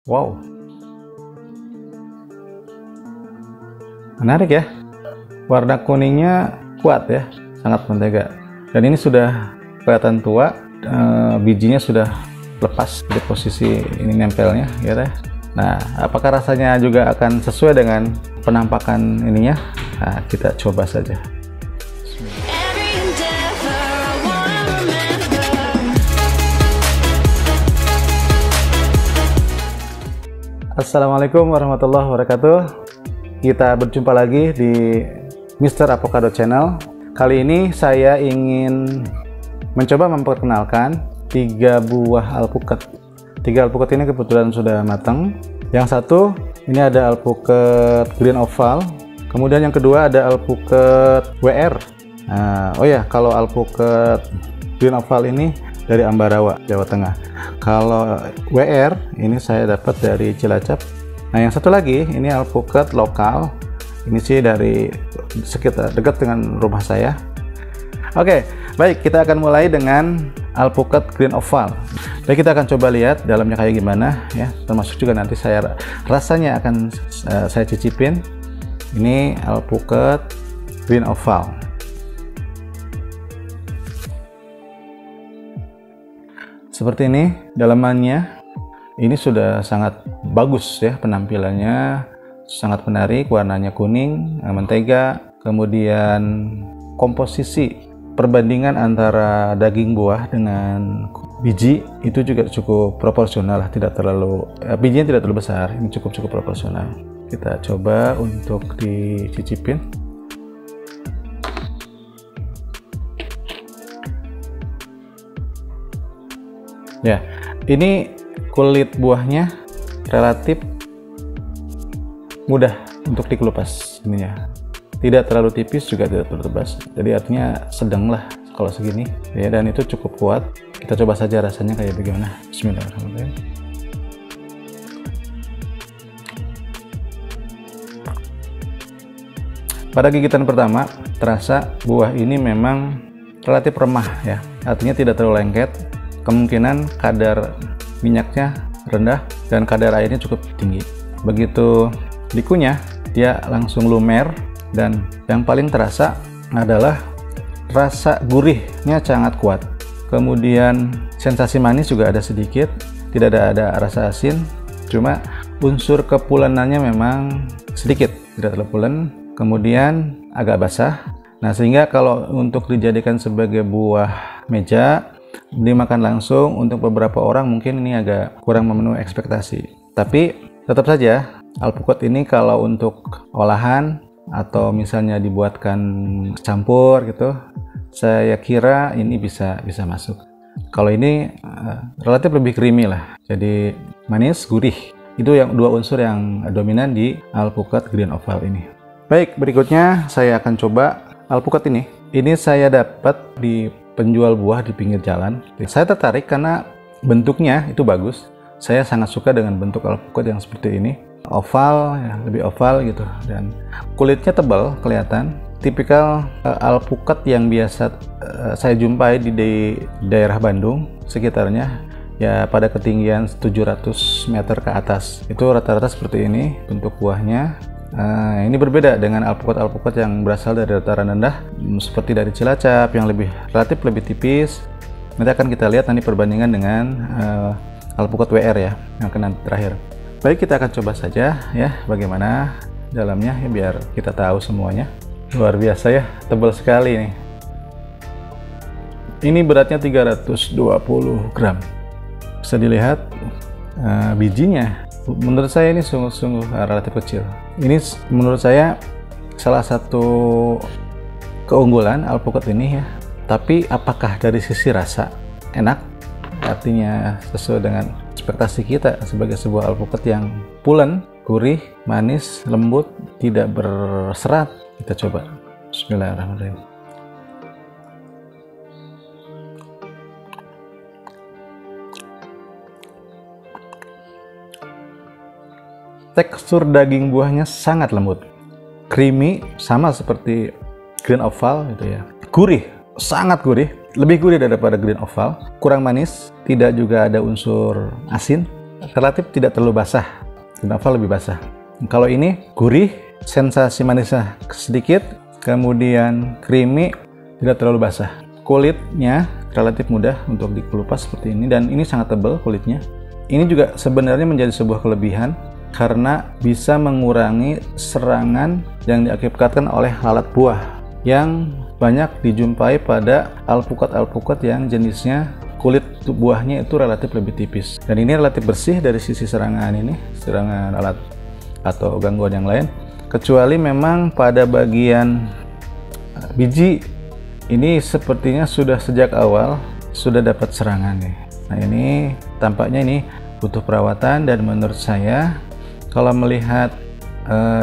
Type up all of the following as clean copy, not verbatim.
Wow, menarik ya. Warna kuningnya kuat ya, sangat mentega. Dan ini sudah kelihatan tua, bijinya sudah lepas dari posisi ini nempelnya, ya teh. Nah, apakah rasanya juga akan sesuai dengan penampakan ininya? Nah, kita coba saja. Assalamualaikum warahmatullahi wabarakatuh. Kita berjumpa lagi di Mr. Avocado Channel. Kali ini saya ingin mencoba memperkenalkan 3 buah alpukat. 3 alpukat ini kebetulan sudah matang. Yang satu ini ada alpukat green oval. Kemudian yang kedua ada alpukat WR. Oh ya, kalau alpukat green oval ini dari Ambarawa, Jawa Tengah. Kalau WR ini saya dapat dari Cilacap. Nah, yang satu lagi ini alpukat lokal. Ini sih dari sekitar dekat dengan rumah saya. Oke, baik, kita akan mulai dengan alpukat green oval. Dan kita akan coba lihat dalamnya kayak gimana ya. Termasuk juga nanti saya rasanya akan saya cicipin. Ini alpukat green oval. Seperti ini dalamannya. Ini sudah sangat bagus ya penampilannya, sangat menarik, warnanya kuning, mentega. Kemudian komposisi perbandingan antara daging buah dengan biji itu juga cukup proporsional, tidak terlalu bijinya tidak terlalu besar, ini cukup proporsional. Kita coba untuk dicicipin. Ya, ini kulit buahnya relatif mudah untuk dikelupas ininya. Tidak terlalu tipis juga tidak terlalu tebas. Jadi artinya sedang lah kalau segini. Ya, dan itu cukup kuat. Kita coba saja rasanya kayak bagaimana. Bismillahirrahmanirrahim. Pada gigitan pertama terasa buah ini memang relatif remah ya. Artinya tidak terlalu lengket. Kemungkinan kadar minyaknya rendah dan kadar airnya cukup tinggi. Begitu dikunyah, dia langsung lumer, dan yang paling terasa adalah rasa gurihnya sangat kuat. Kemudian sensasi manis juga ada sedikit, tidak ada rasa asin, cuma unsur kepulenannya memang sedikit, tidak terlalu pulen. Kemudian agak basah. Nah, sehingga kalau untuk dijadikan sebagai buah meja dimakan langsung untuk beberapa orang mungkin ini agak kurang memenuhi ekspektasi. Tapi tetap saja alpukat ini kalau untuk olahan atau misalnya dibuatkan campur gitu, saya kira ini bisa masuk. Kalau ini relatif lebih creamy lah, jadi manis gurih. Itu yang 2 unsur yang dominan di alpukat green oval ini. Baik, berikutnya saya akan coba alpukat ini. Ini saya dapat di penjual buah di pinggir jalan. Saya tertarik karena bentuknya itu bagus. Saya sangat suka dengan bentuk alpukat yang seperti ini. Oval, ya, lebih oval gitu. Dan kulitnya tebal, kelihatan. Tipikal alpukat yang biasa saya jumpai di daerah Bandung sekitarnya. Ya, pada ketinggian 700 meter ke atas. Itu rata-rata seperti ini bentuk buahnya. Ini berbeda dengan alpukat-alpukat yang berasal dari dataran rendah seperti dari Cilacap yang relatif lebih tipis. Nanti akan kita lihat nanti perbandingan dengan alpukat WR ya yang akan nanti terakhir. Baik, kita akan coba saja ya bagaimana dalamnya ya, biar kita tahu semuanya. Luar biasa ya, tebal sekali nih. Ini beratnya 320 gram. Bisa dilihat bijinya. Menurut saya ini sungguh-sungguh relatif kecil. Ini menurut saya salah satu keunggulan alpukat ini ya. Tapi apakah dari sisi rasa enak? Artinya sesuai dengan ekspektasi kita sebagai sebuah alpukat yang pulen, gurih, manis, lembut, tidak berserat. Kita coba. Bismillahirrahmanirrahim. Tekstur daging buahnya sangat lembut, creamy, sama seperti green oval gitu ya. Gurih, sangat gurih, lebih gurih daripada green oval. Kurang manis, tidak juga ada unsur asin. relatif tidak terlalu basah. Guava lebih basah. Kalau ini gurih, sensasi manisnya sedikit, kemudian creamy, tidak terlalu basah. Kulitnya relatif mudah untuk dikelupas seperti ini, dan ini sangat tebal kulitnya. Ini juga sebenarnya menjadi sebuah kelebihan karena bisa mengurangi serangan yang diakibatkan oleh lalat buah yang banyak dijumpai pada alpukat-alpukat yang jenisnya kulit buahnya itu relatif lebih tipis. Dan ini relatif bersih dari sisi serangan ini, serangan lalat atau gangguan yang lain. Kecuali memang pada bagian biji ini sepertinya sudah sejak awal sudah dapat serangan nih. Nah ini tampaknya ini butuh perawatan, dan menurut saya kalau melihat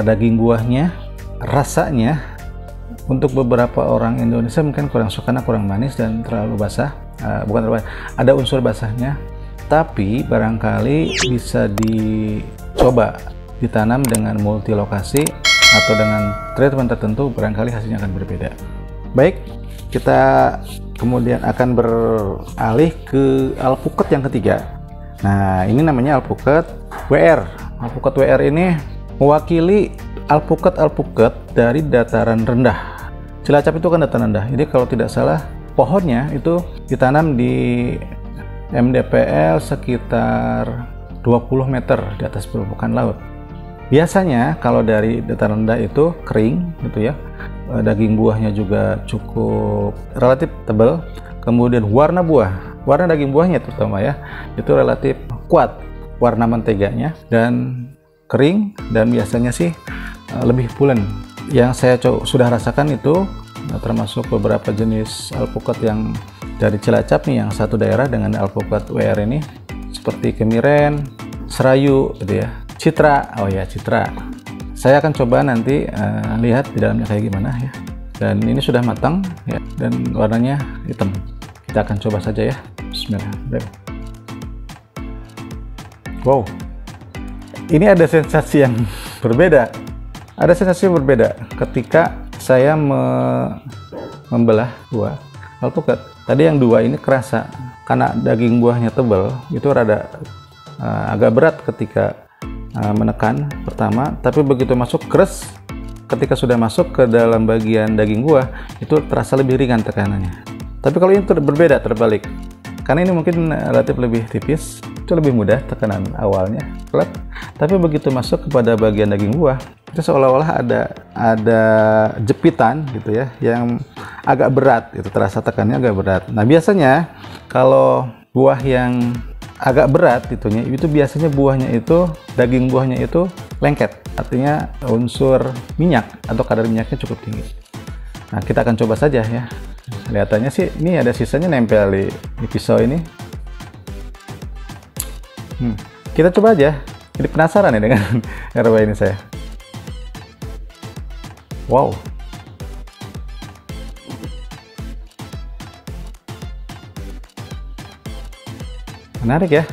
daging buahnya, rasanya untuk beberapa orang Indonesia mungkin kurang suka karena kurang manis dan terlalu basah. Bukan terlalu, ada unsur basahnya, tapi barangkali bisa dicoba ditanam dengan multi lokasi atau dengan treatment tertentu, barangkali hasilnya akan berbeda. Baik, kita kemudian akan beralih ke alpukat yang ketiga. Nah, ini namanya alpukat WR. Alpukat WR ini mewakili alpukat-alpukat dari dataran rendah. Cilacap itu kan dataran rendah, jadi kalau tidak salah pohonnya itu ditanam di MDPL sekitar 20 meter di atas permukaan laut. Biasanya kalau dari dataran rendah itu kering gitu ya, daging buahnya juga cukup relatif tebal, kemudian warna daging buahnya terutama ya, itu relatif kuat warna menteganya dan kering, dan biasanya sih lebih pulen. Yang saya sudah rasakan itu termasuk beberapa jenis alpukat yang dari Cilacap nih, yang satu daerah dengan alpukat WR ini, seperti kemiren, serayu gitu ya, citra. Oh ya, citra. Saya akan coba nanti lihat di dalamnya kayak gimana ya. Dan ini sudah matang ya, dan warnanya hitam. Kita akan coba saja ya. Bismillah. Wow, ini ada sensasi yang berbeda. Ada sensasi yang berbeda ketika saya membelah buah alpukat. Tadi yang dua ini kerasa karena daging buahnya tebal, itu rada agak berat ketika menekan pertama, tapi begitu masuk keras, ketika sudah masuk ke dalam bagian daging buah itu terasa lebih ringan tekanannya. Tapi kalau ini berbeda, terbalik, karena ini mungkin relatif lebih tipis, itu lebih mudah tekanan awalnya, tapi begitu masuk kepada bagian daging buah itu seolah-olah ada jepitan gitu ya, yang agak berat, itu terasa tekannya agak berat. Nah biasanya kalau buah yang agak berat itu biasanya buahnya itu, daging buahnya itu lengket, artinya unsur minyak atau kadar minyaknya cukup tinggi. Nah kita akan coba saja ya. Kelihatannya sih ini ada sisanya nempel di pisau ini. Kita coba aja. Jadi penasaran ya dengan herba ini saya. Wow. Menarik ya.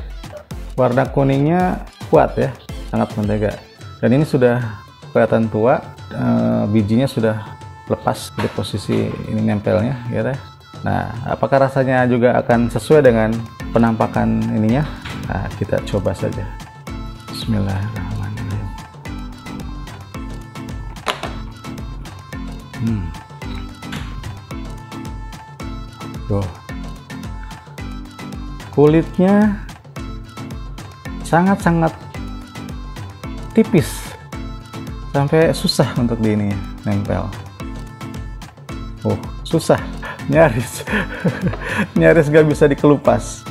Warna kuningnya kuat ya, sangat mentega. Dan ini sudah kelihatan tua, bijinya sudah lepas dari posisi ini nempelnya ya. Nah, apakah rasanya juga akan sesuai dengan penampakan ininya? Nah, kita coba saja. Bismillahirrahmanirrahim. Tuh. Kulitnya sangat-sangat tipis, sampai susah untuk di ini nempel. Oh, susah, nyaris nyaris gak bisa dikelupas.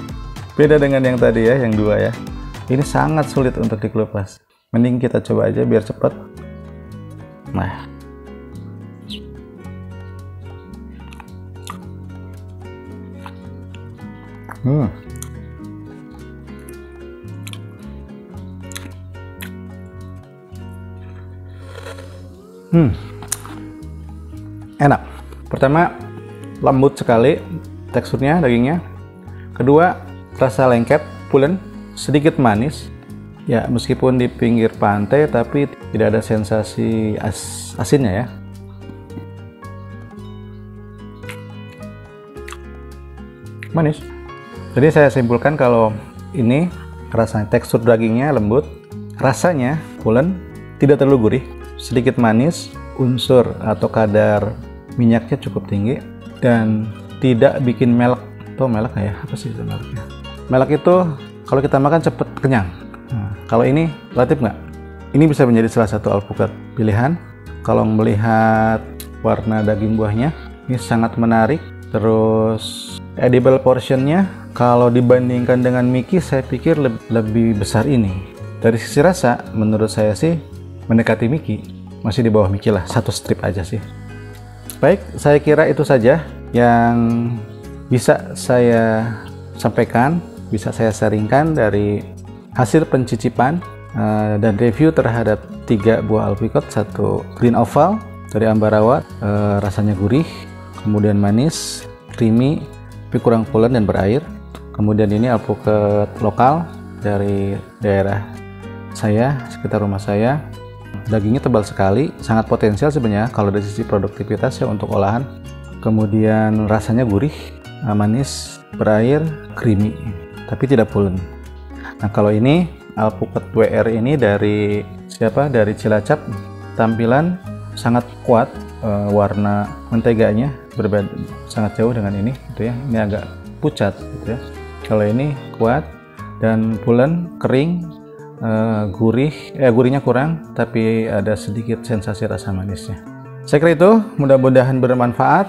Beda dengan yang tadi ya, yang dua ya. Ini sangat sulit untuk dikelupas. Mending kita coba aja biar cepat. Nah, enak. Pertama, lembut sekali teksturnya dagingnya. Kedua, rasa lengket, pulen, sedikit manis. Ya, meskipun di pinggir pantai tapi tidak ada sensasi asinnya ya. Manis. Jadi saya simpulkan kalau ini rasanya tekstur dagingnya lembut, rasanya pulen, tidak terlalu gurih, sedikit manis, unsur atau kadar minyaknya cukup tinggi, dan tidak bikin melek. Tuh melek ya, apa sih itu meleknya? Melek itu kalau kita makan cepet kenyang. Nah, kalau ini relatif nggak. Ini bisa menjadi salah satu alpukat pilihan. Kalau melihat warna daging buahnya, ini sangat menarik. Terus edible portionnya, kalau dibandingkan dengan Mickey, saya pikir lebih besar ini. Dari sisi rasa, menurut saya sih mendekati Mickey. Masih di bawah Mickey lah, satu strip aja sih. Baik, saya kira itu saja yang bisa saya sampaikan, bisa saya sharingkan dari hasil pencicipan dan review terhadap 3 buah alpukat. Satu green oval dari Ambarawa, rasanya gurih, kemudian manis, creamy, tapi kurang pulen dan berair. Kemudian ini alpukat lokal dari daerah saya, sekitar rumah saya. Dagingnya tebal sekali, sangat potensial sebenarnya kalau dari sisi produktivitas ya untuk olahan. Kemudian rasanya gurih, manis, berair, creamy, tapi tidak pulen. Nah, kalau ini alpukat WR ini dari siapa? Dari Cilacap. Tampilan sangat kuat, warna menteganya berbeda sangat jauh dengan ini, gitu ya. Ini agak pucat, gitu ya. Kalau ini kuat dan pulen, kering, gurihnya kurang, tapi ada sedikit sensasi rasa manisnya. Saya kira itu, mudah-mudahan bermanfaat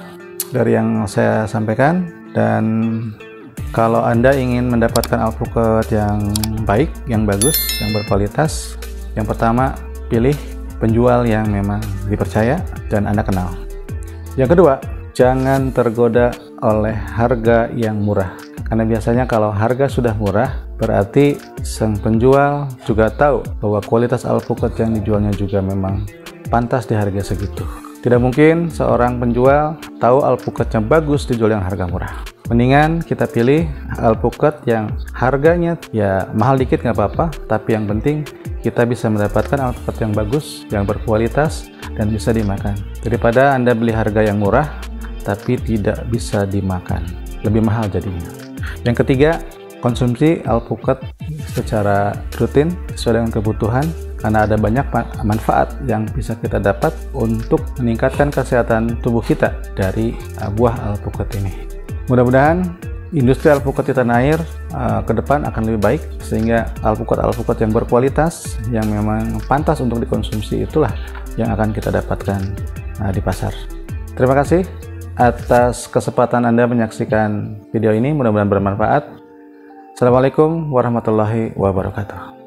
dari yang saya sampaikan. Dan kalau Anda ingin mendapatkan alpukat yang baik, yang bagus, yang berkualitas, yang pertama pilih penjual yang memang dipercaya dan Anda kenal. Yang kedua, jangan tergoda oleh harga yang murah. Karena biasanya kalau harga sudah murah, berarti sang penjual juga tahu bahwa kualitas alpukat yang dijualnya juga memang pantas di harga segitu. Tidak mungkin seorang penjual tahu alpukatnya bagus dijual yang harga murah. Mendingan kita pilih alpukat yang harganya ya mahal dikit nggak apa-apa, tapi yang penting kita bisa mendapatkan alpukat yang bagus, yang berkualitas, dan bisa dimakan. Daripada Anda beli harga yang murah, tapi tidak bisa dimakan. Lebih mahal jadinya. Yang ketiga, konsumsi alpukat secara rutin sesuai dengan kebutuhan, karena ada banyak manfaat yang bisa kita dapat untuk meningkatkan kesehatan tubuh kita dari buah alpukat ini. Mudah-mudahan industri alpukat di tanah air ke depan akan lebih baik, sehingga alpukat-alpukat yang berkualitas, yang memang pantas untuk dikonsumsi, itulah yang akan kita dapatkan di pasar. Terima kasih atas kesempatan Anda menyaksikan video ini, mudah-mudahan bermanfaat. Assalamualaikum warahmatullahi wabarakatuh.